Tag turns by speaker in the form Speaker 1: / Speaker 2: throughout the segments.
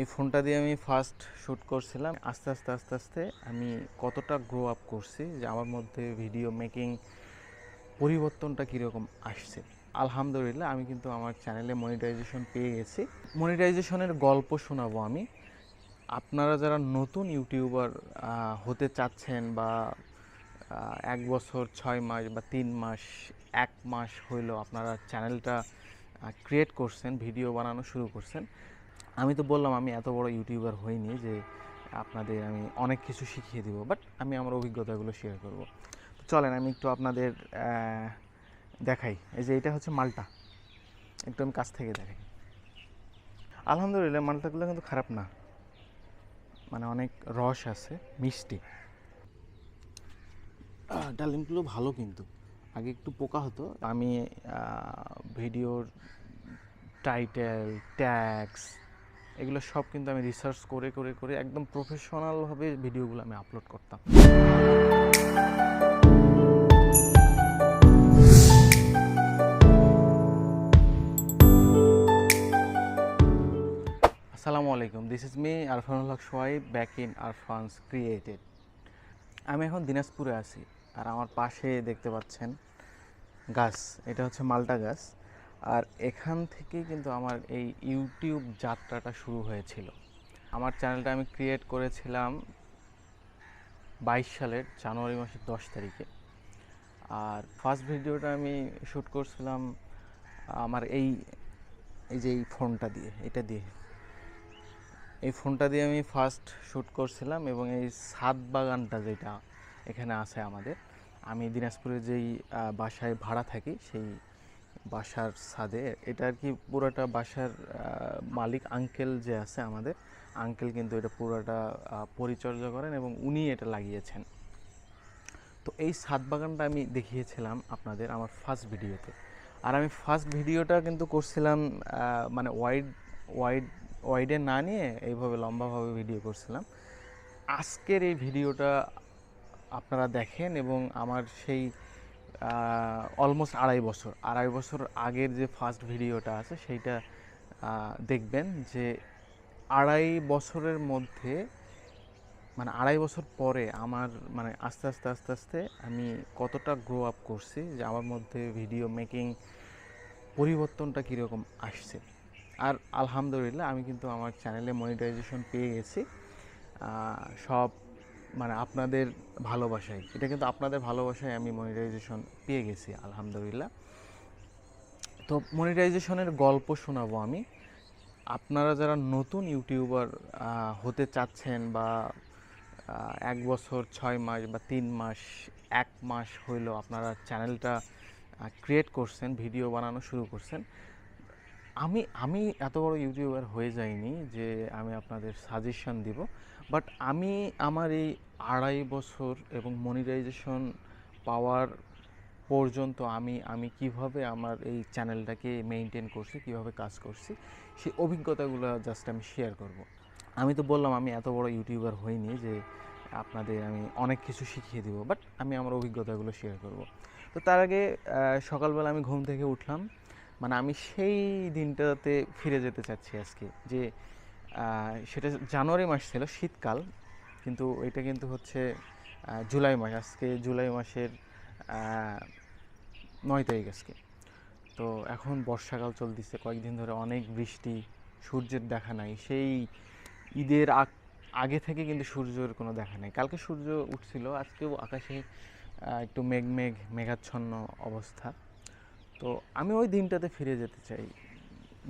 Speaker 1: এই ফোনটা দিয়ে আমি ফার্স্ট শ্যুট করছিলাম। আস্তে আস্তে আমি কতটা গ্রো আপ করছি যে আমার মধ্যে ভিডিও মেকিং পরিবর্তনটা কীরকম আসছে। আলহামদুলিল্লাহ আমি কিন্তু আমার চ্যানেলে মনিটাইজেশন পেয়ে গেছি। মনিটাইজেশনের গল্প শোনাবো আমি। আপনারা যারা নতুন ইউটিউবার হতে চাচ্ছেন বা 1 বছর 6 মাস বা 3 মাস 1 মাস হইলো আপনারা চ্যানেলটা ক্রিয়েট করছেন, ভিডিও বানানো শুরু করছেন, আমি তো বললাম আমি এত বড় ইউটিউবার হইনি যে আপনাদের আমি অনেক কিছু শিখিয়ে দিব, বাট আমি আমার অভিজ্ঞতাগুলো শেয়ার করব। তো চলেন আমি একটু আপনাদের দেখাই। এই যে এটা হচ্ছে মালটা, একটু আমি কাছ থেকে দেখাই। আলহামদুলিল্লাহ মালটাগুলো কিন্তু খারাপ না, মানে অনেক রস আছে, মিষ্টি। ডালিমগুলো ভালো, কিন্তু আগে একটু পোকা হতো। আমি ভিডিওর টাইটেল, ট্যাগস, এগুলো সব কিন্তু আমি রিসার্চ করে করে করে একদম প্রফেশনালভাবে ভিডিওগুলো আমি আপলোড করতাম। আসসালামু আলাইকুম, this is me Arfanul Haque Sohaib, back in Arfans created. আমি এখন দিনাজপুরে আছি, আর আমার পাশে দেখতে পাচ্ছেন গাছ, এটা হচ্ছে মালটা গাছ। আর এখান থেকেই কিন্তু আমার এই ইউটিউব যাত্রাটা শুরু হয়েছিল। আমার চ্যানেলটা আমি ক্রিয়েট করেছিলাম 22 সালের জানুয়ারি মাসের 10 তারিখে। আর ফার্স্ট ভিডিওটা আমি শ্যুট করছিলাম আমার এই যে এই ফোনটা দিয়ে, এই ফোনটা দিয়ে আমি ফার্স্ট শ্যুট করছিলাম। এবং এই ছাদ বাগানটা যেটা এখানে আছে আমাদের, আমি দিনাজপুরে যেই বাসায় ভাড়া থাকি সেই বাসার ছাদে, এটা আর কি পুরোটা বাসার মালিক আঙ্কেল যে আছে আমাদের, আঙ্কেল কিন্তু এটা পুরোটা পরিচর্যা করেন এবং উনি এটা লাগিয়েছেন। তো এই ছাদ বাগানটা আমি দেখিয়েছিলাম আপনাদের আমার ফার্স্ট ভিডিওতে। আর আমি ফার্স্ট ভিডিওটা কিন্তু করছিলাম মানে ওয়াইডে না নিয়ে এইভাবে লম্বাভাবে ভিডিও করছিলাম। আজকের এই ভিডিওটা আপনারা দেখেন এবং আমার সেই অলমোস্ট আড়াই বছর আগের যে ফার্স্ট ভিডিওটা আছে সেইটা দেখবেন, যে আড়াই বছরের মধ্যে, মানে আড়াই বছর পরে আমার মানে আস্তে আস্তে আমি কতটা গ্রো আপ করছি যে আমার মধ্যে ভিডিও মেকিং পরিবর্তনটা কীরকম আসছে। আর আলহামদুলিল্লাহ আমি কিন্তু আমার চ্যানেলে মনিটাইজেশন পেয়ে গেছি, সব মানে আপনাদের ভালোবাসায়। এটা কিন্তু আপনাদের ভালোবাসায় আমি মনিটাইজেশন পেয়ে গেছি আলহামদুলিল্লাহ। তো মনিটাইজেশনের গল্প শোনাবো আমি। আপনারা যারা নতুন ইউটিউবার হতে চাচ্ছেন বা 1 বছর 6 মাস বা 3 মাস 1 মাস হইলো আপনারা চ্যানেলটা ক্রিয়েট করছেন, ভিডিও বানানো শুরু করছেন, আমি আমি এত বড় ইউটিউবার হয়ে যাইনি যে আমি আপনাদের সাজেশন দিব। বাট আমি আমার এই আড়াই বছর এবং মনিটাইজেশন পাওয়ার পর্যন্ত আমি কিভাবে আমার এই চ্যানেলটাকে মেনটেন করছি, কিভাবে কাজ করছি, সেই অভিজ্ঞতাগুলো জাস্ট আমি শেয়ার করব। আমি তো বললাম আমি এত বড় ইউটিউবার হইনি যে আপনাদের আমি অনেক কিছু শিখিয়ে দিব, বাট আমি আমার অভিজ্ঞতাগুলো শেয়ার করব। তো তার আগে সকালবেলা আমি ঘুম থেকে উঠলাম, মানে আমি সেই দিনটাতে ফিরে যেতে চাচ্ছি আজকে, যে সেটা জানুয়ারি মাস ছিল, শীতকাল, কিন্তু এটা কিন্তু হচ্ছে জুলাই মাস। আজকে জুলাই মাসের 9 তারিখ আজকে। তো এখন বর্ষাকাল চলতেছে, কয়েকদিন ধরে অনেক বৃষ্টি, সূর্যের দেখা নাই। সেই ঈদের আগে থেকে কিন্তু সূর্যের কোনো দেখা নেই। কালকে সূর্য উঠছিল, আজকেও আকাশে একটু মেঘাচ্ছন্ন অবস্থা। তো আমি ওই দিনটাতে ফিরে যেতে চাই,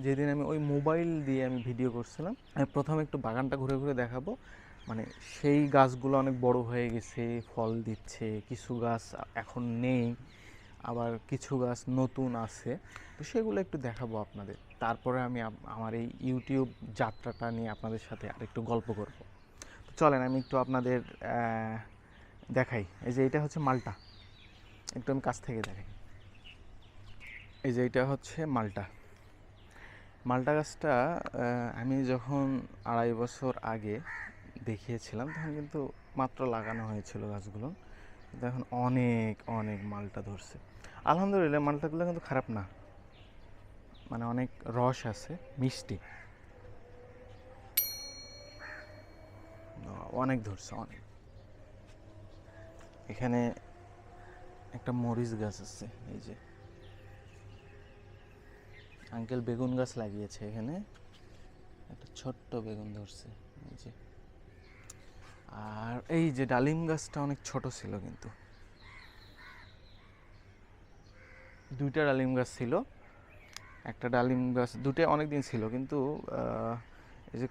Speaker 1: যেদিন আমি ওই মোবাইল দিয়ে আমি ভিডিও করছিলাম। আমি প্রথমে একটু বাগানটা ঘুরে ঘুরে দেখাবো, মানে সেই গাছগুলো অনেক বড় হয়ে গেছে, ফল দিচ্ছে, কিছু গাছ এখন নেই, আবার কিছু গাছ নতুন আছে, তো সেগুলো একটু দেখাবো আপনাদের। তারপরে আমি আমার এই ইউটিউব যাত্রাটা নিয়ে আপনাদের সাথে আরেকটু গল্প করব। তো চলেন আমি একটু আপনাদের দেখাই। এই যে এটা হচ্ছে মালটা, একটু আমি কাছ থেকে দেখাই। এই যে এটা হচ্ছে মালটা গাছটা আমি যখন আড়াই বছর আগে দেখিয়েছিলাম তখন কিন্তু মাত্র লাগানো হয়েছিল গাছগুলো, কিন্তু এখন অনেক অনেক মালটা ধরছে। আলহামদুলিল্লাহ মালটাগুলো কিন্তু খারাপ না, মানে অনেক রস আছে, মিষ্টি। অনেক ধরছে অনেক। এখানে একটা মরিচ গাছ আছে, এই যে আঙ্কেল বেগুন গাছ লাগিয়েছে এখানে, একটা ছোট্ট বেগুন ধরছে এই যে। আর এই যে ডালিম গাছটা অনেক ছোট ছিল, কিন্তু দুইটা ডালিম গাছ ছিল। একটা ডালিম গাছ দুটো অনেক দিন ছিল, কিন্তু এই যে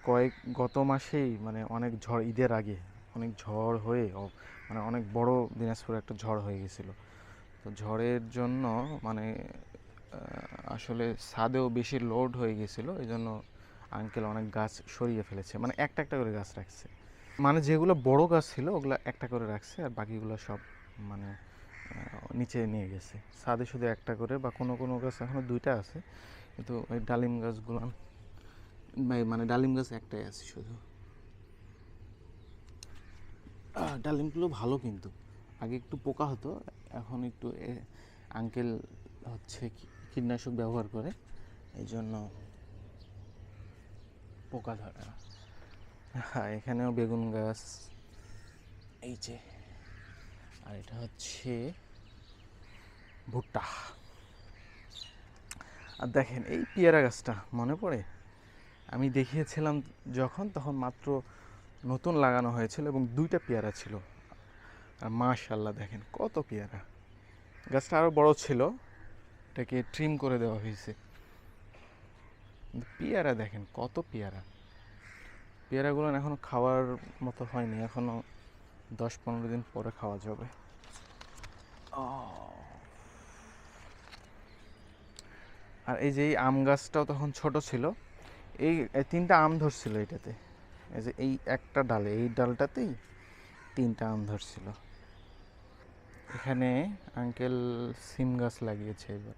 Speaker 1: গত মাসেই মানে অনেক ঝড়, ঈদের আগে অনেক ঝড় হয়ে মানে অনেক বড় দিনাজপুরে একটা ঝড় হয়ে গেছিলো। তো ঝড়ের জন্য মানে আসলে ছাদেও বেশি লোড হয়ে গেছিলো, এই জন্য আঙ্কেল অনেক গাছ সরিয়ে ফেলেছে, মানে একটা একটা করে গাছ রাখছে। মানে যেগুলো বড় গাছ ছিল ওগুলো একটা করে রাখছে, আর বাকিগুলো সব মানে নিচে নিয়ে গেছে। ছাদে শুধু একটা করে, বা কোনো কোনো গাছ এখনও দুইটা আছে, কিন্তু ওই ডালিম গাছগুলো মানে ডালিম গাছ একটাই আছে শুধু। ডালিমগুলো ভালো, কিন্তু আগে একটু পোকা হতো, এখন একটু আঙ্কেল হচ্ছে কীটনাশক ব্যবহার করে, এই জন্য পোকা ধরে না। হ্যাঁ, এখানেও বেগুন গাছ, এই যে। আর এটা হচ্ছে ভুট্টা। আর দেখেন এই পেয়ারা গাছটা মনে পড়ে, আমি দেখিয়েছিলাম যখন, তখন মাত্র নতুন লাগানো হয়েছিল এবং দুইটা পেয়ারা ছিল। আর মাশাআল্লাহ দেখেন কত পেয়ারা। গাছটা আরও বড় ছিল, এটাকে ট্রিম করে দেওয়া হয়েছে। পেয়ারা দেখেন কত পেয়ারা। পেয়ারাগুলো এখনও খাওয়ার মতো হয়নি, এখনও 10-15 দিন পরে খাওয়া যাবে। আর এই যে এই আম গাছটাও তখন ছোট ছিল, এই 3টা আম ধরছিল এটাতে, এই যে এই একটা ডালে, এই ডালটাতেই 3টা আম ধরছিল। এখানে আঙ্কেল সিম গাছ লাগিয়েছে এবার,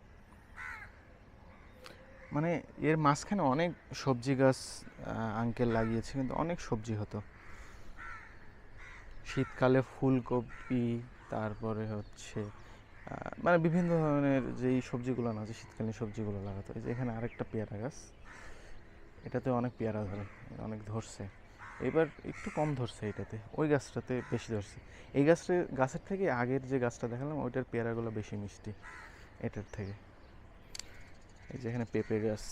Speaker 1: মানে এর মাঝখানে অনেক সবজি গাছ আঙ্কেল লাগিয়েছে, কিন্তু অনেক সবজি হতো। শীতকালে ফুলকপি, তারপরে হচ্ছে মানে বিভিন্ন ধরনের যেই সবজিগুলো না, যে শীতকালীন সবজিগুলো লাগাতো। এই যে এখানে আরেকটা পেয়ারা গাছ, এটাতে অনেক পেয়ারা ধরে, অনেক ধরছে। এবার একটু কম ধরছে এটাতে, ওই গাছটাতে বেশি ধরছে। এই গাছের থেকে আগের যে গাছটা দেখালাম ওইটার পেয়ারাগুলো বেশি মিষ্টি এটার থেকে। এই যে এখানে পেঁপে গাছ,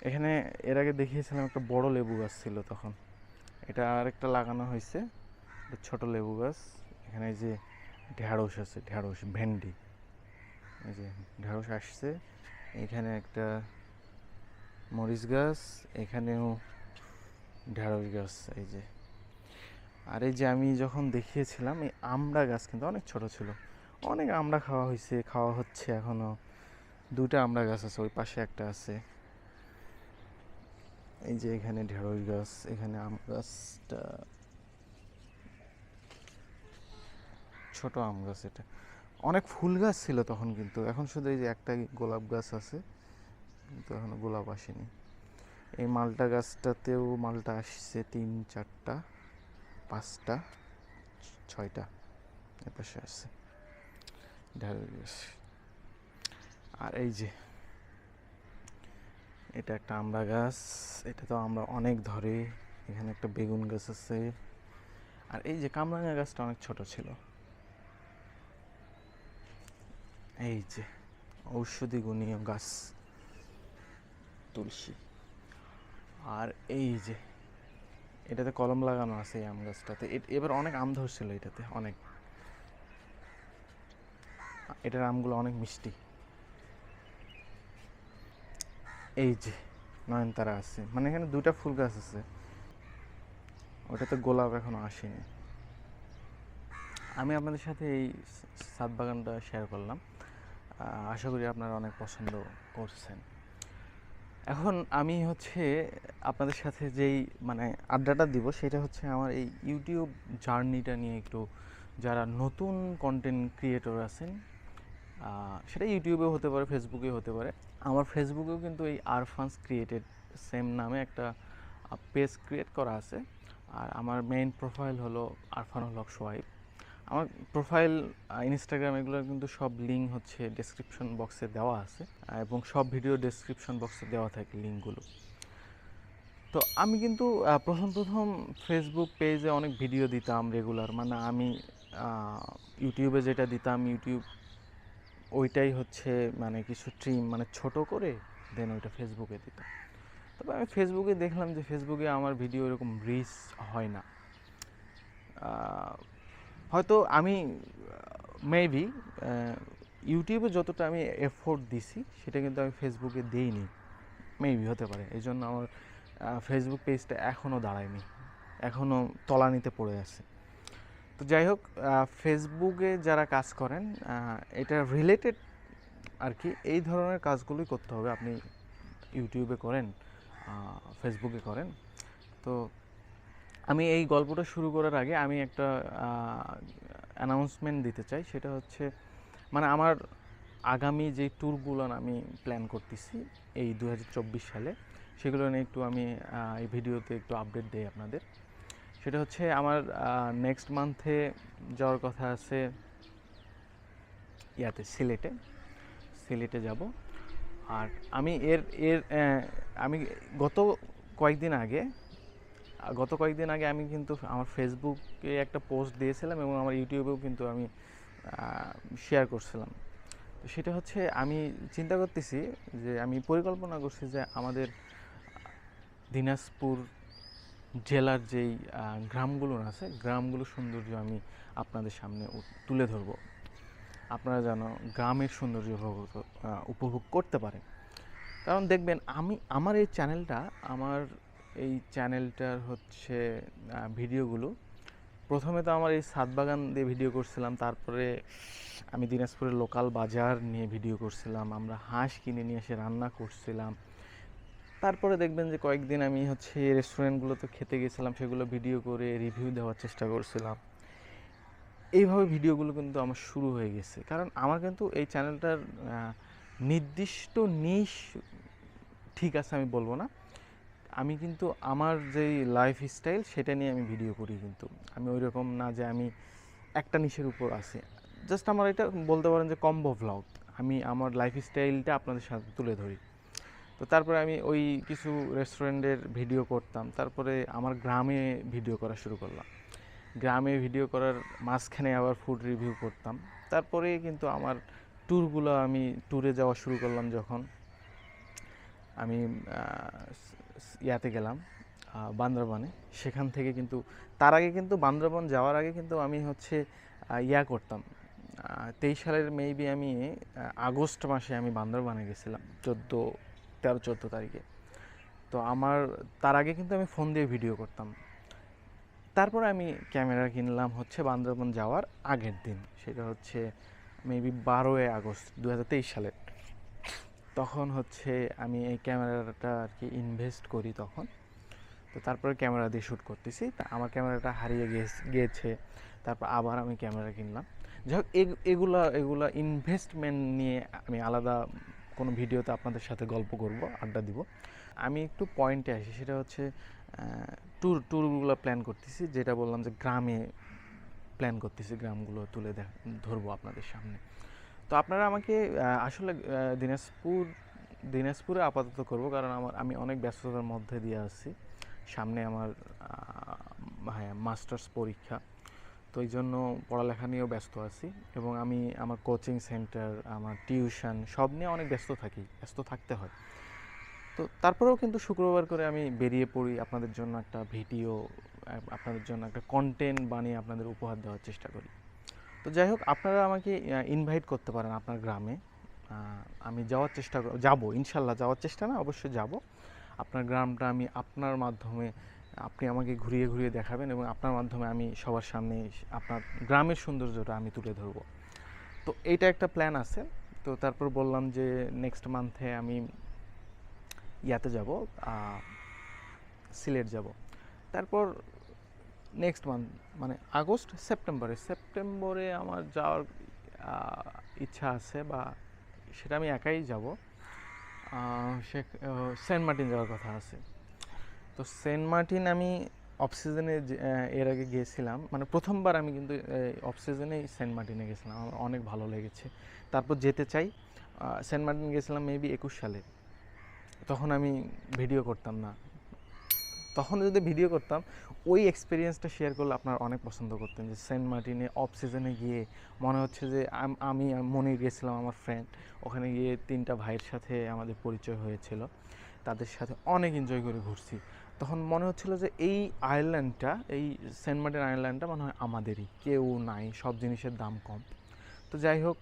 Speaker 1: এখানে এর আগে দেখিয়েছিলাম একটা বড় লেবু গাছ ছিল তখন, এটা আরেকটা লাগানো হয়েছে, ছোট লেবু গাছ। এখানে এই যে ঢ্যাঁড়স আছে, ঢ্যাঁড়স, ভেন্ডি, এই যে ঢ্যাঁড়স আসছে। এখানে একটা মরিচ গাছ, এখানেও ঢ্যাঁড়স গাছ, এই যে। আর এই যে আমি যখন দেখিয়েছিলাম এই আমড়া গাছ কিন্তু অনেক ছোট ছিল, অনেক আমড়া খাওয়া হয়েছে, খাওয়া হচ্ছে এখনও। 2টা আমড়া গাছ আছে, ওই পাশে একটা আছে। এই যে এখানে ঢেঁড়স গাছ, এখানে আম গাছটা ছোট আম গাছ। এটা অনেক ফুল গাছ ছিল তখন, কিন্তু এখন শুধু এই যে একটা গোলাপ গাছ আছে, কিন্তু এখনো গোলাপ আসেনি। এই মালটা গাছটাতেও মালটা আসছে 3-4টা, 5টা, 6টা এপাশে আসছে ঢেঁড়স গাছ। আর এই যে এটা একটা আমড়া গাছ, এটা তো আমরা অনেক ধরে। এখানে একটা বেগুন গাছ আছে। আর এই যে কামরাঙা গাছটা অনেক ছোট ছিল। এই যে ঔষধি গুণীয় গাছ তুলসী। আর এই যে এটাতে কলম লাগানো আছে এই আম গাছটাতে, এবার অনেক আম ধরছিল এটাতে অনেক। এটার আমগুলো অনেক মিষ্টি। এই যে নয়নতারা আছে, মানে এখানে 2টা ফুল গাছ আছে, ওটাতে গোলাপ এখনো আসেনি। আমি আপনাদের সাথে এই ছাদ বাগানটা শেয়ার করলাম, আশা করি আপনারা অনেক পছন্দ করছেন। এখন আমি হচ্ছে আপনাদের সাথে যেই মানে আড্ডাটা দিব, সেটা হচ্ছে আমার এই ইউটিউব জার্নিটা নিয়ে একটু। যারা নতুন কন্টেন্ট ক্রিয়েটর আছেন, সেটা ইউটিউবেও হতে পারে, ফেসবুকেও হতে পারে। আমার ফেসবুকেও কিন্তু এই আরফানস ক্রিয়েটেড সেম নামে একটা পেজ ক্রিয়েট করা আছে। আর আমার মেইন প্রোফাইল হলো আরফানুল হক সোহাইব। আমার প্রোফাইল, ইনস্টাগ্রাম, এগুলোর কিন্তু সব লিঙ্ক হচ্ছে ডেসক্রিপশন বক্সে দেওয়া আছে, এবং সব ভিডিও ডেসক্রিপশন বক্সে দেওয়া থাকে লিঙ্কগুলো। তো আমি কিন্তু প্রথম ফেসবুক পেজে অনেক ভিডিও দিতাম রেগুলার, মানে আমি ইউটিউবে যেটা দিতাম ইউটিউব ওইটাই হচ্ছে মানে কিছু ট্রিম মানে ছোট করে দেন ওইটা ফেসবুকে দিতাম। তবে আমি ফেসবুকে দেখলাম যে ফেসবুকে আমার ভিডিও এরকম রিচ হয় না। হয়তো আমি মেবি ইউটিউবে যতটা আমি এফোর্ট দিছি সেটা কিন্তু আমি ফেসবুকে দিইনি, মেবি হতে পারে। এই জন্য আমার ফেসবুক পেজটা এখনও দাঁড়ায়নি, এখনও তলানিতে পড়ে আছে। তো যাই হোক, ফেসবুকে যারা কাজ করেন এটা রিলেটেড আর কি, এই ধরনের কাজগুলোই করতে হবে। আপনি ইউটিউবে করেন, ফেসবুকে করেন। তো আমি এই গল্পটা শুরু করার আগে আমি একটা অ্যানাউন্সমেন্ট দিতে চাই। সেটা হচ্ছে মানে আমার আগামী যে ট্যুরগুলো আমি প্ল্যান করতেছি এই 2024 সালে, সেগুলো নিয়ে একটু আমি এই ভিডিওতে একটু আপডেট দিই আপনাদের। সেটা হচ্ছে আমার নেক্সট মান্থে যাওয়ার কথা আছে সিলেটে যাব। আর আমি এর এর আমি গত কয়েকদিন আগে আমি কিন্তু আমার ফেসবুকে একটা পোস্ট দিয়েছিলাম এবং আমার ইউটিউবেও কিন্তু আমি শেয়ার করছিলাম। তো সেটা হচ্ছে আমি চিন্তা করতেছি যে আমি পরিকল্পনা করছি যে আমাদের দিনাজপুর জেলার যেই গ্রামগুলো আছে, গ্রামগুলোর সৌন্দর্য আমি আপনাদের সামনে তুলে ধরব, আপনারা যেন গ্রামের সৌন্দর্য উপভোগ করতে পারেন। কারণ দেখবেন আমার এই চ্যানেলটার হচ্ছে ভিডিওগুলো প্রথমে তো আমার এই ছাদ বাগান দিয়ে ভিডিও করছিলাম, তারপরে আমি দিনাজপুরের লোকাল বাজার নিয়ে ভিডিও করছিলাম, আমরা হাঁস কিনে নিয়ে এসে রান্না করছিলাম। তারপরে দেখবেন যে কয়েকদিন আমি হচ্ছে রেস্টুরেন্টগুলোতে খেতে গেছিলাম, সেগুলো ভিডিও করে রিভিউ দেওয়ার চেষ্টা করছিলাম। এইভাবে ভিডিওগুলো কিন্তু আমার শুরু হয়ে গেছে, কারণ আমার কিন্তু এই চ্যানেলটার নির্দিষ্ট নিশ ঠিক আছে আমি বলবো না। আমি কিন্তু আমার যেই লাইফ স্টাইল সেটা নিয়ে আমি ভিডিও করি, কিন্তু আমি ওই রকম না যে আমি একটা নিশের উপর আছি। জাস্ট আমার এটা বলতে পারেন যে কম্বো ভ্লগ, আমি আমার লাইফ স্টাইলটা আপনাদের সাথে তুলে ধরি। তো তারপরে আমি ওই কিছু রেস্টুরেন্টের ভিডিও করতাম, তারপরে আমার গ্রামে ভিডিও করা শুরু করলাম, গ্রামে ভিডিও করার মাঝখানে আবার ফুড রিভিউ করতাম। তারপরে কিন্তু আমার আমি ট্যুরে যাওয়া শুরু করলাম, যখন আমি ইয়াতে গেলাম বান্দরবানে। সেখান থেকে কিন্তু তার আগে কিন্তু বান্দরবান যাওয়ার আগে কিন্তু আমি হচ্ছে ইয়া করতাম, 23 সালের মেবি আমি আগস্ট মাসে আমি বান্দরবানে গেছিলাম 13-14 তারিখে। তো আমার তার আগে কিন্তু আমি ফোন দিয়ে ভিডিও করতাম। তারপরে আমি ক্যামেরা কিনলাম হচ্ছে বান্দরবান যাওয়ার আগের দিন, সেটা হচ্ছে মেবি 12 আগস্ট 2023 সালের। তখন হচ্ছে আমি এই ক্যামেরাটা আর কি ইনভেস্ট করি তখন। তো তারপরে ক্যামেরা দিয়ে শ্যুট করতেছি, তা আমার ক্যামেরাটা হারিয়ে গিয়েছে, তারপর আবার আমি ক্যামেরা কিনলাম। যাই হোক, এগুলা ইনভেস্টমেন্ট নিয়ে আমি আলাদা কোনো ভিডিওতে আপনাদের সাথে গল্প করব, আড্ডা দিব। আমি একটু পয়েন্টে আসি, সেটা হচ্ছে ট্যুরগুলো প্ল্যান করতেছি, যেটা বললাম যে গ্রামে প্ল্যান করতেছি, গ্রামগুলো তুলে ধরবো আপনাদের সামনে। তো আপনারা আমাকে আসলে দিনাজপুরে আপাতত করব, কারণ আমি অনেক ব্যস্ততার মধ্যে দিয়ে আসছি। সামনে আমার মাস্টার্স পরীক্ষা, তো এই জন্য পড়ালেখা নিয়েও ব্যস্ত আছি, এবং আমি আমার কোচিং সেন্টার, আমার টিউশন সব নিয়ে অনেক ব্যস্ত থাকতে হয়। তো তারপরেও কিন্তু শুক্রবার করে আমি বেরিয়ে পড়ি আপনাদের জন্য একটা ভিডিও, আপনাদের জন্য একটা কন্টেন্ট বানিয়ে আপনাদের উপহার দেওয়ার চেষ্টা করি। তো যাই হোক, আপনারা আমাকে ইনভাইট করতে পারেন আপনার গ্রামে, আমি যাবো ইনশাল্লাহ, যাওয়ার চেষ্টা না, অবশ্যই যাব। আপনার গ্রামটা আমি আপনার মাধ্যমে, আপনি আমাকে ঘুরিয়ে ঘুরিয়ে দেখাবেন, এবং আপনার মাধ্যমে আমি সবার সামনে আপনার গ্রামের সৌন্দর্যটা আমি তুলে ধরব। তো এইটা একটা প্ল্যান আছে। তো তারপর বললাম যে নেক্সট মান্থে আমি ইয়াতে যাব, সিলেট যাব। তারপর নেক্সট মান্থ মানে সেপ্টেম্বরে আমার যাওয়ার ইচ্ছা আছে, বা সেটা আমি একাই যাব। সেন্ট মার্টিন যাওয়ার কথা আছে। তো সেন্ট মার্টিন আমি অফ সিজনে এর আগে গিয়েছিলাম, মানে প্রথমবার আমি কিন্তু অফ সিজনেই সেন্ট মার্টিনে গেছিলাম, আমার অনেক ভালো লেগেছে। তারপর যেতে চাই। সেন্ট মার্টিন গেছিলাম মেবি 21 সালে, তখন আমি ভিডিও করতাম না, তখন যদি ভিডিও করতাম, ওই এক্সপিরিয়েন্সটা শেয়ার করলে আপনারা অনেক পছন্দ করতেন, যে সেন্ট মার্টিনে অফ সিজনে গিয়ে মনে হচ্ছে যে আমি মনির গেছিলাম, আমার ফ্রেন্ড, ওখানে গিয়ে 3টা ভাইয়ের সাথে আমাদের পরিচয় হয়েছিল, তাদের সাথে অনেক এনজয় করে ঘুরছি। তখন মনে হচ্ছিল যে এই আয়ারল্যান্ডটা, এই সেন্ট মার্টিন আয়ারল্যান্ডটা মনে হয় আমাদেরই, কেউ নাই, সব জিনিসের দাম কম। তো যাই হোক,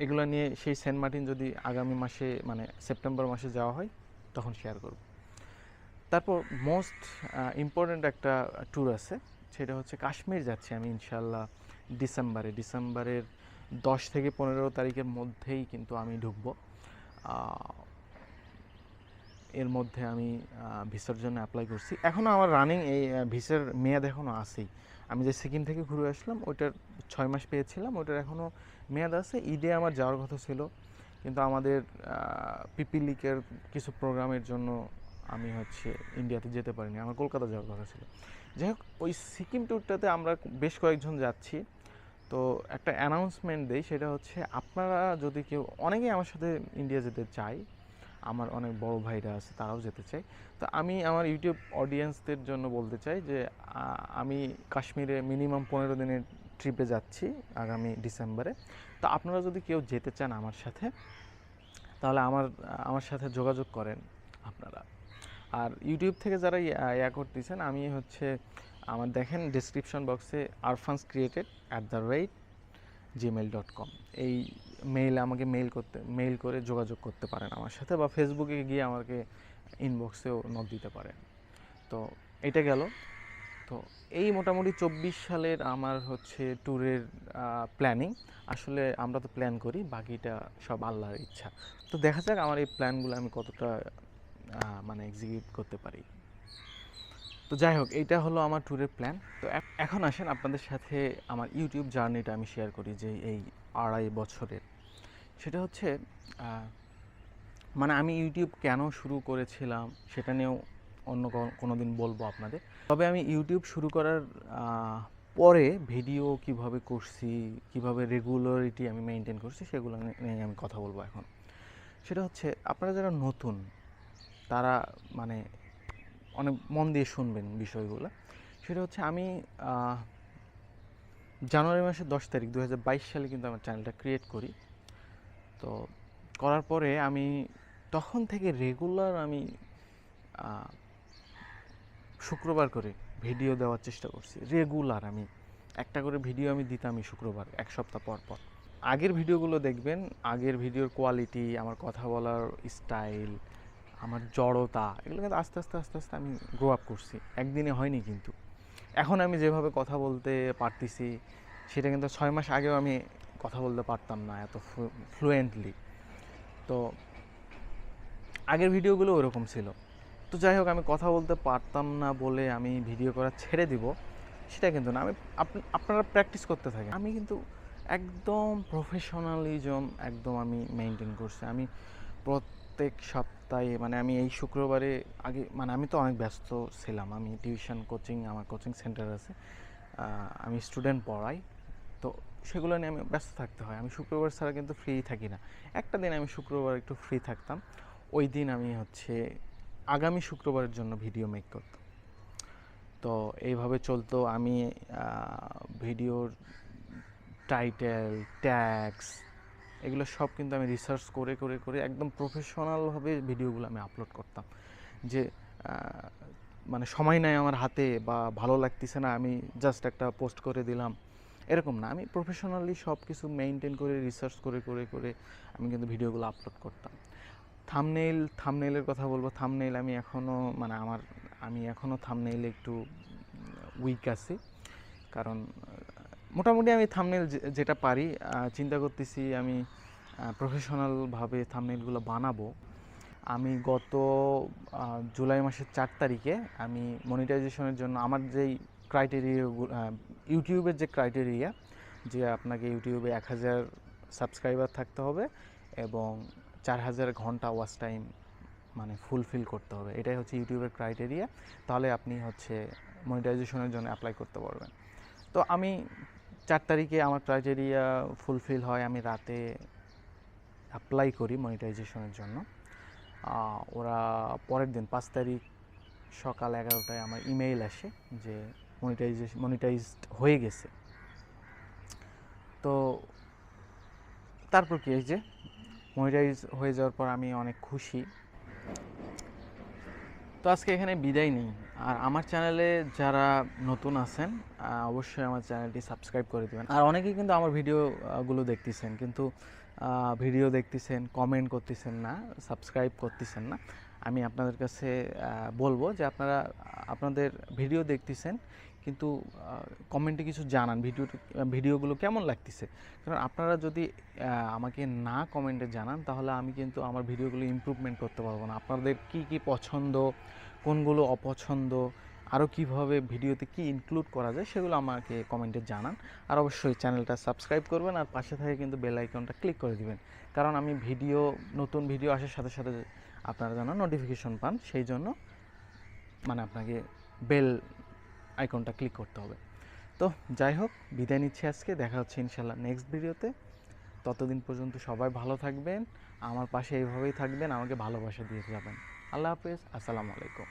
Speaker 1: এগুলো নিয়ে সেই সেন্ট মার্টিন যদি আগামী মাসে মানে সেপ্টেম্বর মাসে যাওয়া হয় তখন শেয়ার করব। তারপর মোস্ট ইম্পর্ট্যান্ট একটা ট্যুর আছে, সেটা হচ্ছে কাশ্মীর যাচ্ছি আমি ইনশাল্লাহ ডিসেম্বরের 10 থেকে 15 তারিখের মধ্যেই কিন্তু আমি ঢুকবো। এর মধ্যে আমি ভিসার জন্য অ্যাপ্লাই করছি, এখনও আমার রানিং এই ভিসার মেয়াদ এখনও আছেই। আমি যে সিকিম থেকে ঘুরে আসলাম ওইটার 6 মাস পেয়েছিলাম, ওইটার এখনও মেয়াদ আছে। ঈদে আমার যাওয়ার কথা ছিল, কিন্তু আমাদের পিপিলিকের কিছু প্রোগ্রামের জন্য আমি হচ্ছে ইন্ডিয়াতে যেতে পারিনি, আমার কলকাতা যাওয়ার কথা ছিল। যাই হোক, ওই সিকিম ট্যুরটাতে আমরা বেশ কয়েকজন যাচ্ছি। তো একটা অ্যানাউন্সমেন্ট দেই, সেটা হচ্ছে আপনারা যদি কেউ, অনেকেই আমার সাথে ইন্ডিয়া যেতে চায়, আমার অনেক বড় ভাইরা আছে তারাও যেতে চায়। তো আমি আমার ইউটিউব অডিয়েন্সদের জন্য বলতে চাই যে আমি কাশ্মীরে মিনিমাম 15 দিনের ট্রিপে যাচ্ছি আগামী ডিসেম্বরে। তো আপনারা যদি কেউ যেতে চান আমার সাথে, তাহলে আমার সাথে যোগাযোগ করেন আপনারা। আর ইউটিউব থেকে যারা ইয়া করতেছেন, আমি হচ্ছে আমার দেখেন ডিসক্রিপশন বক্সে arfanscreated@gmail.com এই আমাকে মেইল করে যোগাযোগ করতে পারেন আমার সাথে, বা ফেসবুকে গিয়ে আমাকে ইনবক্সেও নক দিতে পারেন। তো এটা গেল। তো এই মোটামুটি 24 সালের আমার হচ্ছে ট্যুরের প্ল্যানিং। আসলে আমরা তো প্ল্যান করি, বাকিটা সব আল্লাহর ইচ্ছা। তো দেখা যাক আমার এই প্ল্যানগুলো আমি কতটা মানে এক্সিকিউট করতে পারি। তো যাই হোক, এইটা হলো আমার ট্যুরের প্ল্যান। তো এখন আসেন আপনাদের সাথে আমার ইউটিউব জার্নিটা আমি শেয়ার করি, যে এই 2.5 বছরের। সেটা হচ্ছে মানে আমি ইউটিউব কেন শুরু করেছিলাম সেটা নিয়েও অন্য কোনো দিন বলবো আপনাদের। তবে আমি ইউটিউব শুরু করার পরে ভিডিও কিভাবে করছি, কিভাবে রেগুলারিটি আমি মেনটেন করছি, সেগুলো নিয়ে আমি কথা বলবো এখন। সেটা হচ্ছে, আপনারা যারা নতুন তারা মানে অনেক মন দিয়ে শুনবেন বিষয়গুলো। সেটা হচ্ছে, আমি জানুয়ারি মাসের 10 তারিখ 2022 সালে কিন্তু আমার চ্যানেলটা ক্রিয়েট করি। তো করার পরে আমি তখন থেকে রেগুলার আমি শুক্রবার করে ভিডিও দেওয়ার চেষ্টা করছি। রেগুলার আমি একটা করে ভিডিও আমি দিতামই শুক্রবার, 1 সপ্তাহ পর পর। আগের ভিডিওগুলো দেখবেন, আগের ভিডিওর কোয়ালিটি, আমার কথা বলার স্টাইল, আমার জড়তা, এগুলো কিন্তু আস্তে আস্তে আস্তে আস্তে আমি গ্রো আপ করছি, একদিনে হয়নি কিন্তু। এখন আমি যেভাবে কথা বলতে পারতেছি, সেটা কিন্তু 6 মাস আগেও আমি কথা বলতে পারতাম না এত ফ্লুয়েন্টলি। তো আগের ভিডিওগুলো ওরকম ছিল। তো যাই হোক, আমি কথা বলতে পারতাম না বলে আমি ভিডিও করা ছেড়ে দিব সেটা কিন্তু না। আমি আপনারা প্র্যাকটিস করতে থাকেন। আমি কিন্তু একদম প্রফেশনালিজম একদম আমি মেনটেন করছি। আমি প্রত্যেক সপ্তাহে, মানে আমি এই শুক্রবারে আগে, মানে আমি তো অনেক ব্যস্ত ছিলাম, আমি টিউশন কোচিং, আমার কোচিং সেন্টার আছে, আমি স্টুডেন্ট পড়াই। তো সেগুলো নিয়ে আমি ব্যস্ত থাকতে হয়। আমি শুক্রবার ছাড়া কিন্তু ফ্রি থাকি না। একটা দিন আমি শুক্রবার একটু ফ্রি থাকতাম, ওই দিন আমি হচ্ছে আগামী শুক্রবারের জন্য ভিডিও মেক করতাম। তো এইভাবে চলতো। আমি ভিডিওর টাইটেল, ট্যাগস, এগুলো সব কিন্তু আমি রিসার্চ করে করে করে একদম প্রফেশনালভাবে ভিডিওগুলো আমি আপলোড করতাম। যে মানে সময় নাই আমার হাতে বা ভালো লাগতেছে না, আমি জাস্ট একটা পোস্ট করে দিলাম, এরকম না। আমি প্রফেশনালি সব কিছু মেনটেন করে রিসার্চ করে করে করে আমি কিন্তু ভিডিওগুলো আপলোড করতাম। থামনেইলের কথা বলবো। থামনেইল আমি এখনও, মানে আমি এখনও থামনেইলে একটু উইক আছি, কারণ মোটামুটি আমি থামনেইল যেটা পারি, চিন্তা করতেছি আমি প্রফেশনালভাবে থামনেইলগুলো বানাবো। আমি গত জুলাই মাসের 4 তারিখে আমি মনিটাইজেশনের জন্য আমার যেই ক্রাইটেরিয়া, ইউটিউবের যে ক্রাইটেরিয়া, যে আপনাকে ইউটিউবে 1000 সাবস্ক্রাইবার থাকতে হবে এবং 4000 ঘন্টা ওয়াচ টাইম মানে ফুলফিল করতে হবে, এটাই হচ্ছে ইউটিউবের ক্রাইটেরিয়া। তাহলে আপনি হচ্ছে মনিটাইজেশনের জন্য অ্যাপ্লাই করতে পারবেন। তো আমি 4 তারিখে আমার ক্রাইটেরিয়া ফুলফিল হয়, আমি রাতে অ্যাপ্লাই করি মনিটাইজেশনের জন্য। ওরা পরের দিন 5 তারিখ সকাল 11টায় আমার ইমেইল আসে যে মনিটাইজড হয়ে গেছে। তো তারপর কি, এই যে মনিটাইজ হয়ে যাওয়ার পর আমি অনেক খুশি। তো আজকে এখানে বিদায় নেই। আর আমার চ্যানেলে যারা নতুন আছেন অবশ্যই আমার চ্যানেলটি সাবস্ক্রাইব করে দেবেন। আর অনেকেই কিন্তু আমার ভিডিওগুলো দেখতেছেন, কিন্তু ভিডিও দেখতেছেন, কমেন্ট করতেছেন না, সাবস্ক্রাইব করতেছেন না। আমি আপনাদের কাছে বলবো যে আপনারা আপনাদের ভিডিও দেখতেছেন, কিন্তু কমেন্টে কিছু জানান ভিডিওগুলো কেমন লাগতেছে। কারণ আপনারা যদি আমাকে না কমেন্টে জানান, তাহলে আমি কিন্তু আমার ভিডিওগুলো ইমপ্রুভমেন্ট করতে পারবো না। আপনাদের কি কি পছন্দ, কোনগুলো অপছন্দ, আরও কিভাবে ভিডিওতে কি ইনক্লুড করা যায়, সেগুলো আমাকে কমেন্টে জানান। আর অবশ্যই চ্যানেলটা সাবস্ক্রাইব করবেন, আর পাশে থেকে কিন্তু বেল আইকনটা ক্লিক করে দিবেন। কারণ আমি নতুন ভিডিও আসার সাথে সাথে আপনারা যেন নোটিফিকেশন পান, সেই জন্য মানে আপনাকে বেল আইকনটা ক্লিক করতে হবে। তো যাই হোক, বিদায় নিচ্ছি আজকে। দেখা হচ্ছে ইনশাল্লাহ নেক্সট ভিডিওতে। ততদিন পর্যন্ত সবাই ভালো থাকবেন, আমার পাশে এইভাবেই থাকবেন, আমাকে ভালোবাসা দিয়ে যাবেন। আল্লাহ হাফেজ, আসসালামু আলাইকুম।